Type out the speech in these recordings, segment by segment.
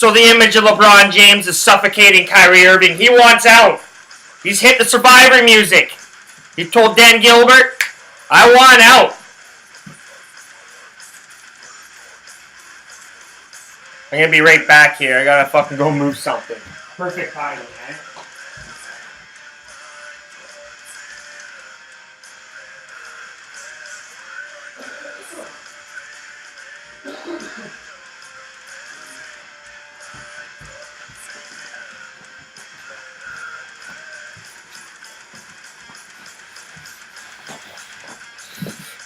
So the image of LeBron James is suffocating Kyrie Irving. He wants out. He's hit the Survivor music. He told Dan Gilbert, I want out. I'm going to be right back here. I got to fucking go move something. Perfect timing, man.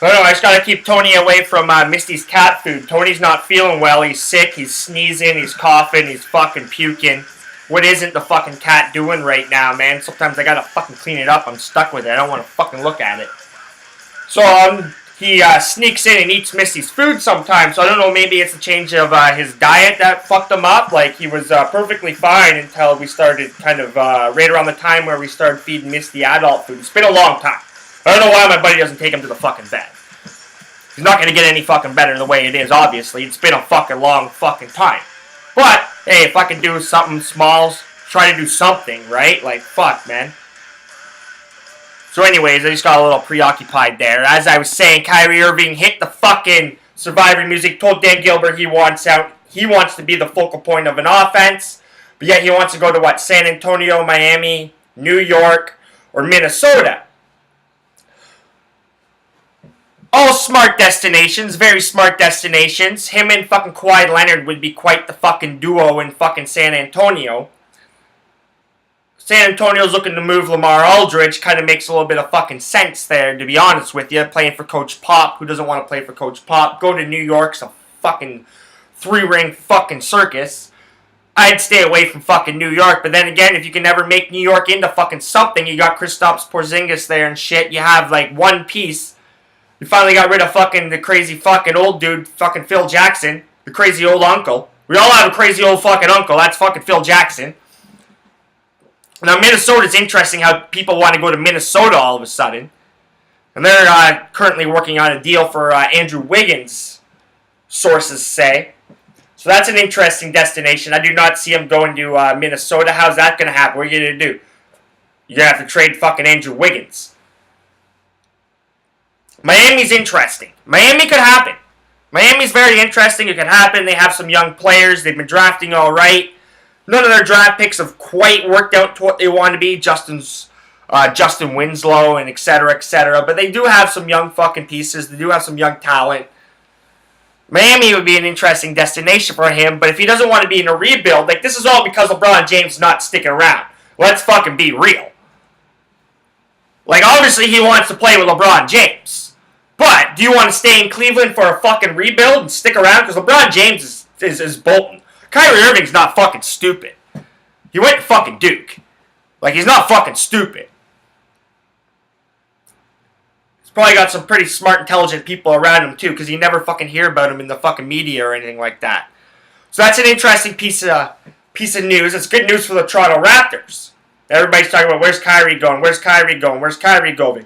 Oh no, I just gotta keep Tony away from Misty's cat food. Tony's not feeling well. He's sick. He's sneezing. He's coughing. He's fucking puking. What isn't the fucking cat doing right now, man? Sometimes I gotta fucking clean it up. I'm stuck with it. I don't want to fucking look at it. So he sneaks in and eats Misty's food sometimes. So I don't know. Maybe it's a change of his diet that fucked him up. Like he was perfectly fine until we started kind of right around the time where we started feeding Misty adult food. It's been a long time. I don't know why my buddy doesn't take him to the fucking vet. He's not going to get any fucking better the way it is, obviously. It's been a fucking long fucking time. But, hey, if I can do something small, try to do something, right? Like, fuck, man. So anyways, I just got a little preoccupied there. As I was saying, Kyrie Irving hit the fucking Survivor music, told Dan Gilbert he wants out. He wants to be the focal point of an offense. But yet he wants to go to, what, San Antonio, Miami, New York, or Minnesota. All smart destinations, very smart destinations. Him and fucking Kawhi Leonard would be quite the fucking duo in fucking San Antonio. San Antonio's looking to move Lamar Aldridge. Kind of makes a little bit of fucking sense there, to be honest with you. Playing for Coach Pop. Who doesn't want to play for Coach Pop? Go to New York. It's a fucking three-ring fucking circus. I'd stay away from fucking New York. But then again, if you can never make New York into fucking something, you got Kristaps Porzingis there and shit. You have like one piece. You finally got rid of fucking the crazy fucking old dude, fucking Phil Jackson. The crazy old uncle. We all have a crazy old fucking uncle. That's fucking Phil Jackson. Now, Minnesota's interesting how people want to go to Minnesota all of a sudden. And they're currently working on a deal for Andrew Wiggins, sources say. So that's an interesting destination. I do not see him going to Minnesota. How's that going to happen? What are you going to do? You're going to have to trade fucking Andrew Wiggins. Miami's interesting. Miami could happen. Miami's very interesting. It could happen. They have some young players. They've been drafting all right. None of their draft picks have quite worked out to what they want to be. Justin Winslow and et cetera, et cetera. But they do have some young fucking pieces. They do have some young talent. Miami would be an interesting destination for him. But if he doesn't want to be in a rebuild, like this is all because LeBron James is not sticking around. Let's fucking be real. Like obviously he wants to play with LeBron James. But, do you want to stay in Cleveland for a fucking rebuild and stick around? Because LeBron James is bolting. Kyrie Irving's not fucking stupid. He went to fucking Duke. Like, he's not fucking stupid. He's probably got some pretty smart, intelligent people around him, too, because you never fucking hear about him in the fucking media or anything like that. So that's an interesting piece of news. It's good news for the Toronto Raptors. Everybody's talking about, where's Kyrie going? Where's Kyrie going? Where's Kyrie going?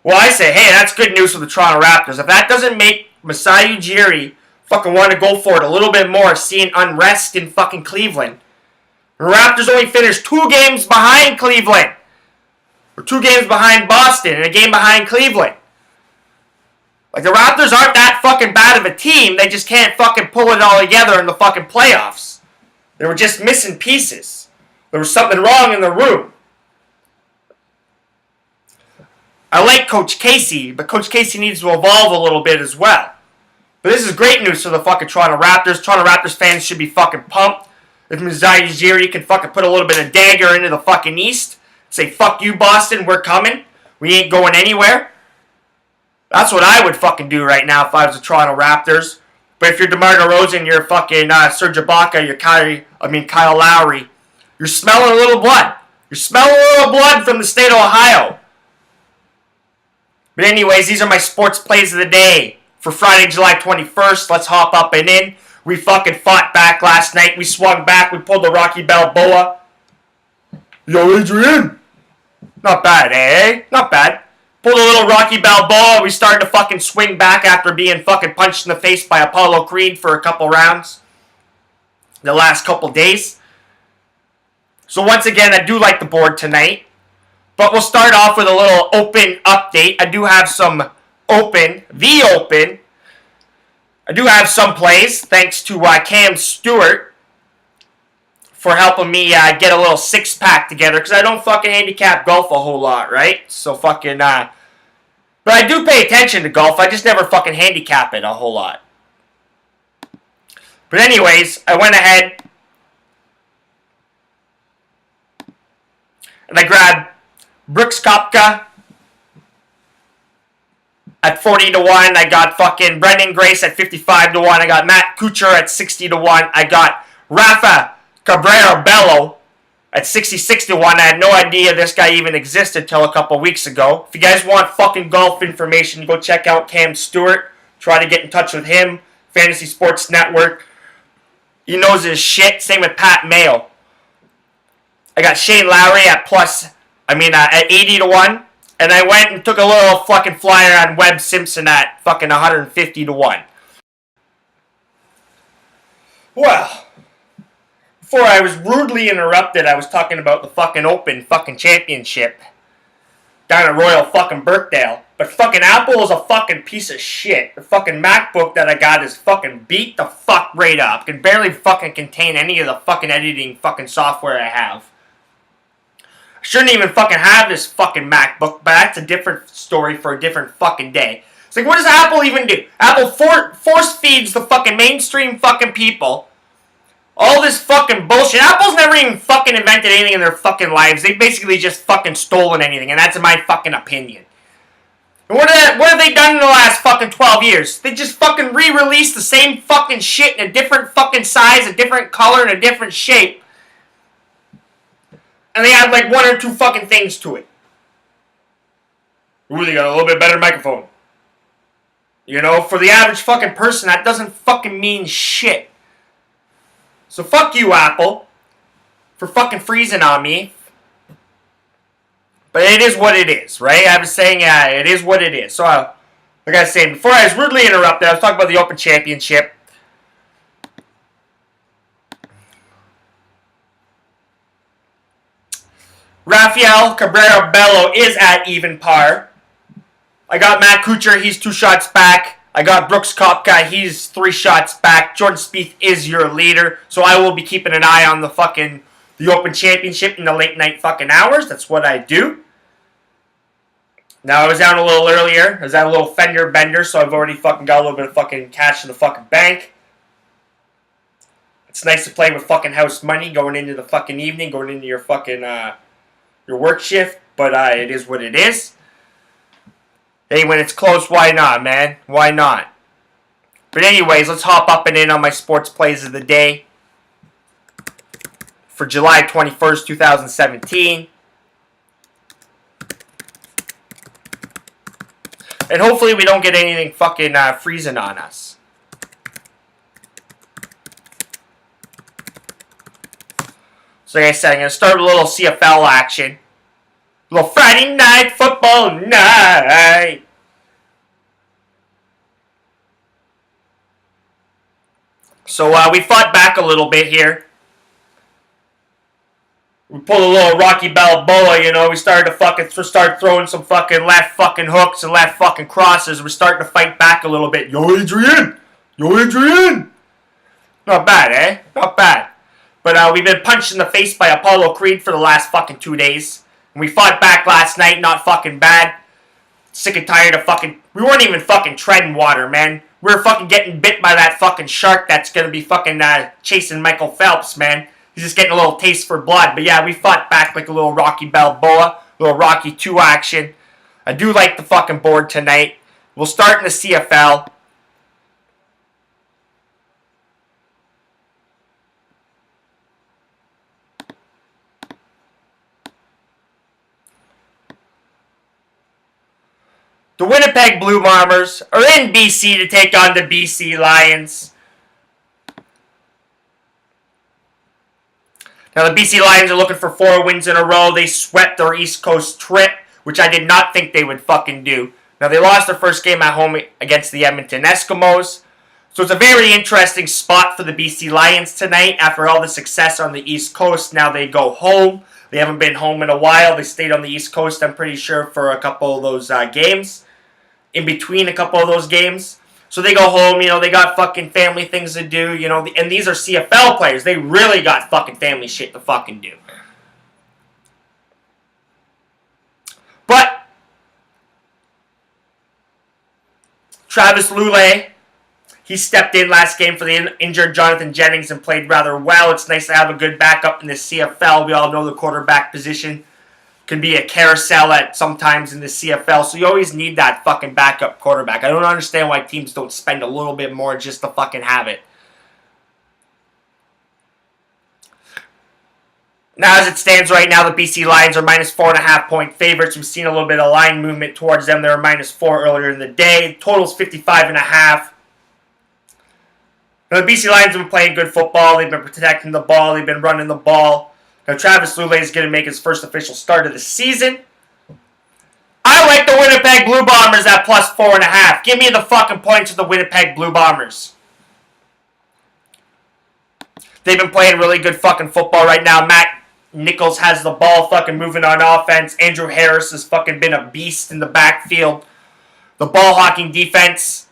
Well, I say, hey, that's good news for the Toronto Raptors. If that doesn't make Masai Ujiri fucking want to go for it a little bit more, seeing unrest in fucking Cleveland. The Raptors only finished 2 games behind Cleveland. Or 2 games behind Boston and a game behind Cleveland. Like, the Raptors aren't that fucking bad of a team. They just can't fucking pull it all together in the fucking playoffs. They were just missing pieces. There was something wrong in the room. I like Coach Casey, but Coach Casey needs to evolve a little bit as well. But this is great news for the fucking Toronto Raptors. Toronto Raptors fans should be fucking pumped. If Masai Ujiri can fucking put a little bit of dagger into the fucking East, say, fuck you, Boston, we're coming. We ain't going anywhere. That's what I would fucking do right now if I was the Toronto Raptors. But if you're DeMar DeRozan, you're fucking Serge Ibaka, you're Kyle Lowry, you're smelling a little blood. You're smelling a little blood from the state of Ohio. But anyways, these are my sports plays of the day for Friday, July 21st. Let's hop up and in. We fucking fought back last night. We swung back. We pulled the Rocky Balboa. Yo, Adrian. Not bad, eh? Not bad. Pulled a little Rocky Balboa. We started to fucking swing back after being fucking punched in the face by Apollo Creed for a couple rounds. the last couple days. So once again, I do like the board tonight. But we'll start off with a little open update. I do have some open. I do have some plays, thanks to Cam Stewart for helping me get a little six-pack together, because I don't fucking handicap golf a whole lot, right? So fucking, but I do pay attention to golf, I just never fucking handicap it a whole lot. But anyways, I went ahead and I grabbed Brooks Koepka at 40 to 1. I got fucking Brendan Grace at 55 to 1. I got Matt Kuchar at 60 to 1. I got Rafa Cabrera-Bello at 66 to 1. I had no idea this guy even existed until a couple weeks ago. If you guys want fucking golf information, go check out Cam Stewart. Try to get in touch with him. Fantasy Sports Network. He knows his shit. Same with Pat Mayo. I got Shane Lowry at at 80 to 1. And I went and took a little fucking flyer on Webb Simpson at fucking 150 to 1. Well, before I was rudely interrupted, I was talking about the fucking Open fucking championship down at Royal fucking Birkdale. But fucking Apple is a fucking piece of shit. The fucking MacBook that I got is fucking beat the fuck right up. Can barely fucking contain any of the fucking editing fucking software I have. Shouldn't even fucking have this fucking MacBook, but that's a different story for a different fucking day. It's like, what does Apple even do? Apple force feeds the fucking mainstream fucking people all this fucking bullshit. Apple's never even fucking invented anything in their fucking lives. They basically just fucking stolen anything, and that's my fucking opinion. And what have they done in the last fucking 12 years? They just fucking re-released the same fucking shit in a different fucking size, a different color, and a different shape. And they add like one or two fucking things to it. Ooh, they got a little bit better microphone. You know, for the average fucking person, that doesn't fucking mean shit. So fuck you, Apple, for fucking freezing on me. But it is what it is, right? I was saying, it is what it is. So, like I was saying, before I was rudely interrupted, I was talking about the Open Championship. Rafael Cabrera-Bello is at even par. I got Matt Kuchar, he's 2 shots back. I got Brooks Koepka, he's 3 shots back. Jordan Spieth is your leader. So I will be keeping an eye on the Open Championship in the late night fucking hours. That's what I do. Now, I was down a little earlier. I was at a little fender bender, so I've already fucking got a little bit of fucking cash in the fucking bank. It's nice to play with fucking house money going into the fucking evening, going into your fucking, your work shift, but it is what it is. Hey, when it's close, why not, man? Why not? But anyways, let's hop up and in on my sports plays of the day for July 21st, 2017. And hopefully we don't get anything fucking freezing on us. So like I said, I'm going to start with a little CFL action. A little Friday night football night. So we fought back a little bit here. We pulled a little Rocky Balboa, you know. We started to start throwing some fucking left fucking hooks and left fucking crosses. We're starting to fight back a little bit. Yo, Adrian! Yo, Adrian! Not bad, eh? Not bad. But we've been punched in the face by Apollo Creed for the last fucking 2 days. And we fought back last night, not fucking bad. Sick and tired of fucking... We weren't even fucking treading water, man. We were fucking getting bit by that fucking shark that's gonna be fucking chasing Michael Phelps, man. He's just getting a little taste for blood. But yeah, we fought back like a little Rocky Balboa. A little Rocky 2 action. I do like the fucking board tonight. We'll start in the CFL. The Winnipeg Blue Bombers are in BC to take on the BC Lions. Now, the BC Lions are looking for 4 wins in a row. They swept their East Coast trip, which I did not think they would fucking do. Now, they lost their first game at home against the Edmonton Eskimos. So it's a very interesting spot for the BC Lions tonight. After all the success on the East Coast, now they go home. They haven't been home in a while. They stayed on the East Coast, I'm pretty sure, for a couple of those games. In between a couple of those games. So they go home, they got fucking family things to do, and these are CFL players. They really got fucking family shit to fucking do. But Travis Lulay, he stepped in last game for the injured Jonathan Jennings and played rather well. It's nice to have a good backup in the CFL. We all know the quarterback position can be a carousel at sometimes in the CFL, so you always need that fucking backup quarterback. I don't understand why teams don't spend a little bit more just to fucking have it. Now, as it stands right now, the BC Lions are minus 4.5 point favorites. We've seen a little bit of line movement towards them. They were minus 4 earlier in the day. Total's 55.5. Now, the BC Lions have been playing good football. They've been protecting the ball. They've been running the ball. Now, Travis Lulay is going to make his first official start of the season. I like the Winnipeg Blue Bombers at plus 4.5. Give me the fucking points of the Winnipeg Blue Bombers. They've been playing really good fucking football right now. Matt Nichols has the ball fucking moving on offense. Andrew Harris has fucking been a beast in the backfield. The ball hawking defense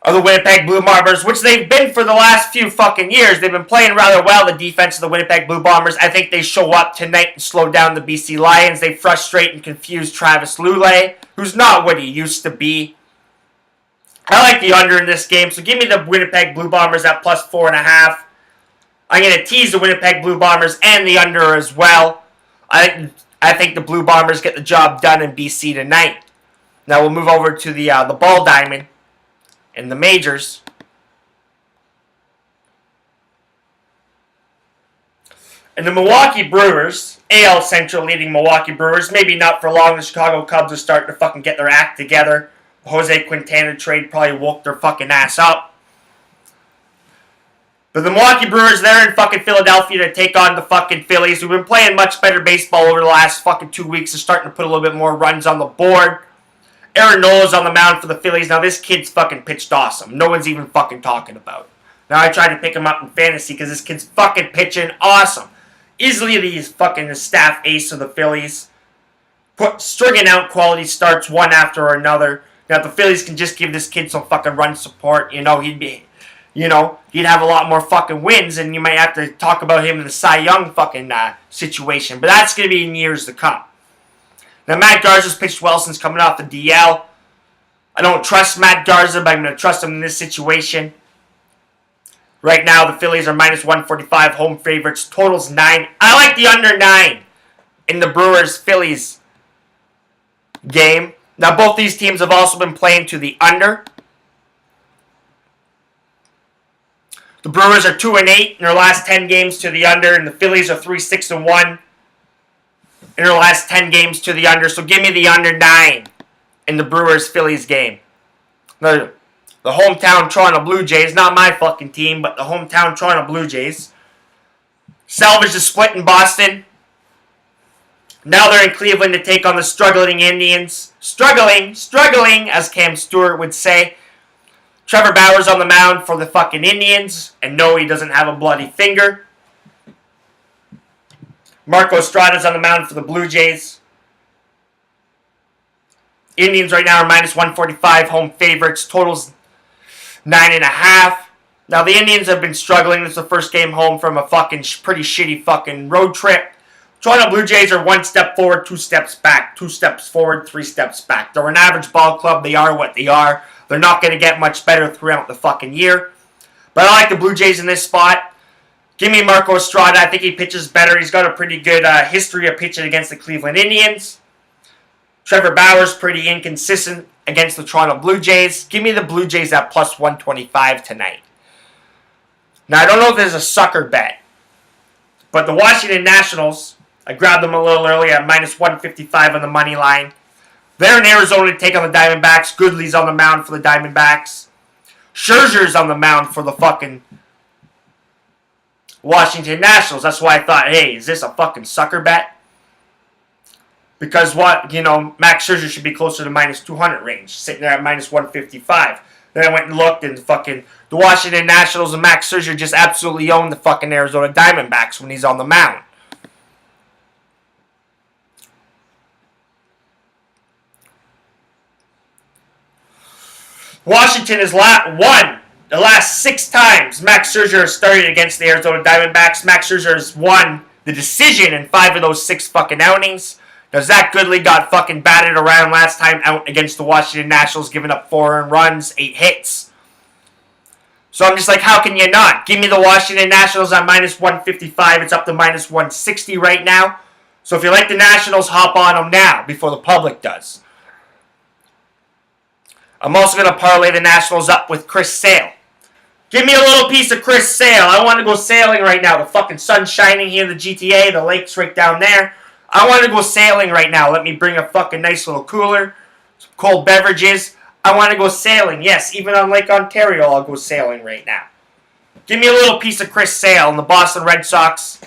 of the Winnipeg Blue Bombers, which they've been for the last few fucking years. They've been playing rather well, the defense of the Winnipeg Blue Bombers. I think they show up tonight and slow down the BC Lions. They frustrate and confuse Travis Lulay, who's not what he used to be. I like the under in this game, so give me the Winnipeg Blue Bombers at plus 4.5. I'm going to tease the Winnipeg Blue Bombers and the under as well. I think the Blue Bombers get the job done in BC tonight. Now we'll move over to the ball diamond in the majors. And the Milwaukee Brewers, AL Central leading Milwaukee Brewers, maybe not for long. The Chicago Cubs are starting to fucking get their act together. The Jose Quintana trade probably woke their fucking ass up. But the Milwaukee Brewers, they're in fucking Philadelphia to take on the fucking Phillies, who've been playing much better baseball over the last fucking 2 weeks. They're starting to put a little bit more runs on the board. Aaron Nola's on the mound for the Phillies. Now, this kid's fucking pitched awesome. No one's even fucking talking about it. Now, I tried to pick him up in fantasy because this kid's fucking pitching awesome. Easily the fucking staff ace of the Phillies. Stringing out quality starts one after another. Now, if the Phillies can just give this kid some fucking run support, he'd have a lot more fucking wins, and you might have to talk about him in the Cy Young fucking situation. But that's going to be in years to come. Now, Matt Garza's pitched well since coming off the DL. I don't trust Matt Garza, but I'm going to trust him in this situation. Right now, the Phillies are minus 145 home favorites. Total's 9. I like the under 9 in the Brewers-Phillies game. Now, both these teams have also been playing to the under. The Brewers are 2-8 in their last 10 games to the under, and the Phillies are 3-6-1 in their last 10 games to the under. So give me the under 9 in the Brewers-Phillies game. The hometown Toronto Blue Jays, not my fucking team, but the hometown Toronto Blue Jays, salvaged a split in Boston. Now they're in Cleveland to take on the struggling Indians. Struggling, as Cam Stewart would say. Trevor Bauer's on the mound for the fucking Indians, and no, he doesn't have a bloody finger. Marco Estrada's on the mound for the Blue Jays. Indians right now are minus 145 home favorites. Total's 9.5. Now, the Indians have been struggling. This is the first game home from a fucking pretty shitty fucking road trip. Toronto Blue Jays are 1 step forward, 2 steps back. 2 steps forward, 3 steps back. They're an average ball club. They are what they are. They're not going to get much better throughout the fucking year. But I like the Blue Jays in this spot. Give me Marco Estrada. I think he pitches better. He's got a pretty good history of pitching against the Cleveland Indians. Trevor Bauer's pretty inconsistent against the Toronto Blue Jays. Give me the Blue Jays at plus 125 tonight. Now, I don't know if there's a sucker bet, but the Washington Nationals, I grabbed them a little early at minus 155 on the money line. They're in Arizona to take on the Diamondbacks. Goodley's on the mound for the Diamondbacks. Scherzer's on the mound for the fucking Washington Nationals. That's why I thought, hey, is this a fucking sucker bet? Because Max Scherzer should be closer to minus 200 range, sitting there at minus 155. Then I went and looked, and fucking the Washington Nationals and Max Scherzer just absolutely own the fucking Arizona Diamondbacks when he's on the mound. Washington has won the last 6 times Max Scherzer has started against the Arizona Diamondbacks. Max Scherzer has won the decision in 5 of those 6 fucking outings. Now, Zach Goodley got fucking batted around last time out against the Washington Nationals, giving up 4 earned runs, 8 hits. So I'm just like, how can you not? Give me the Washington Nationals at minus 155. It's up to minus 160 right now. So if you like the Nationals, hop on them now before the public does. I'm also going to parlay the Nationals up with Chris Sale. Give me a little piece of Chris Sale. I want to go sailing right now. The fucking sun's shining here in the GTA. The lake's right down there. I want to go sailing right now. Let me bring a fucking nice little cooler. Some cold beverages. I want to go sailing. Yes, even on Lake Ontario, I'll go sailing right now. Give me a little piece of Chris Sale and the Boston Red Sox.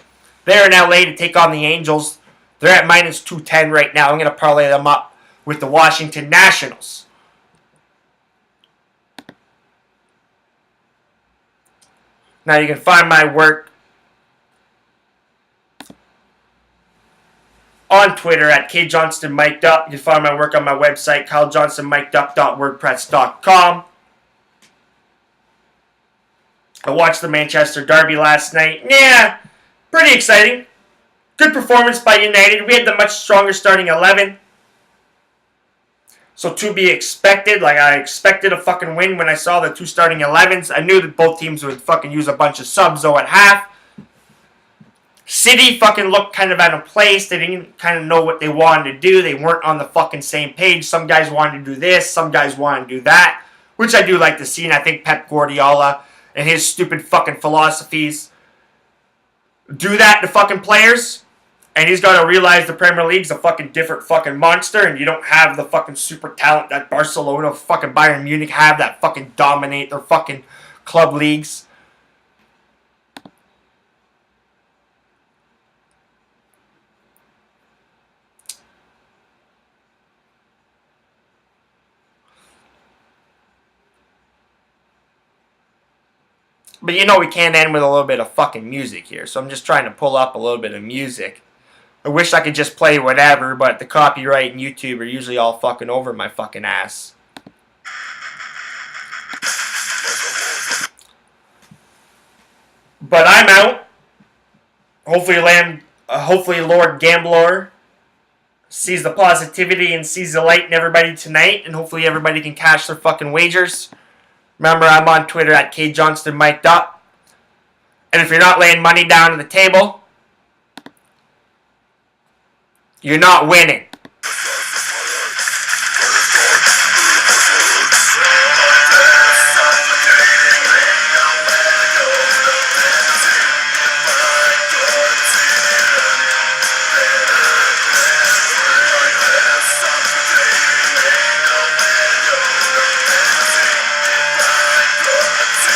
They're in LA to take on the Angels. They're at minus 210 right now. I'm going to parlay them up with the Washington Nationals. Now you can find my work on Twitter at KJohnstonMic'dUp. You can find my work on my website, KyleJohnstonMic'dUp.wordpress.com. I watched the Manchester Derby last night. Yeah, pretty exciting. Good performance by United. We had the much stronger starting 11. So to be expected, like I expected a fucking win when I saw the 2 starting 11s. I knew that both teams would fucking use a bunch of subs though at half. City fucking looked kind of out of place. They didn't kind of know what they wanted to do. They weren't on the fucking same page. Some guys wanted to do this. Some guys wanted to do that. Which I do like to see. And I think Pep Guardiola and his stupid fucking philosophies do that to fucking players. And he's got to realize the Premier League's a fucking different fucking monster. And you don't have the fucking super talent that Barcelona, fucking Bayern Munich have that fucking dominate their fucking club leagues. But you know we can't end with a little bit of fucking music here. So I'm just trying to pull up a little bit of music. I wish I could just play whatever, but the copyright and YouTube are usually all fucking over my fucking ass. But I'm out. Hopefully Lord Gambler sees the positivity and sees the light in everybody tonight, and hopefully everybody can cash their fucking wagers. Remember, I'm on Twitter at KJohnstonMic'dUp. And if you're not laying money down on the table, you're not winning.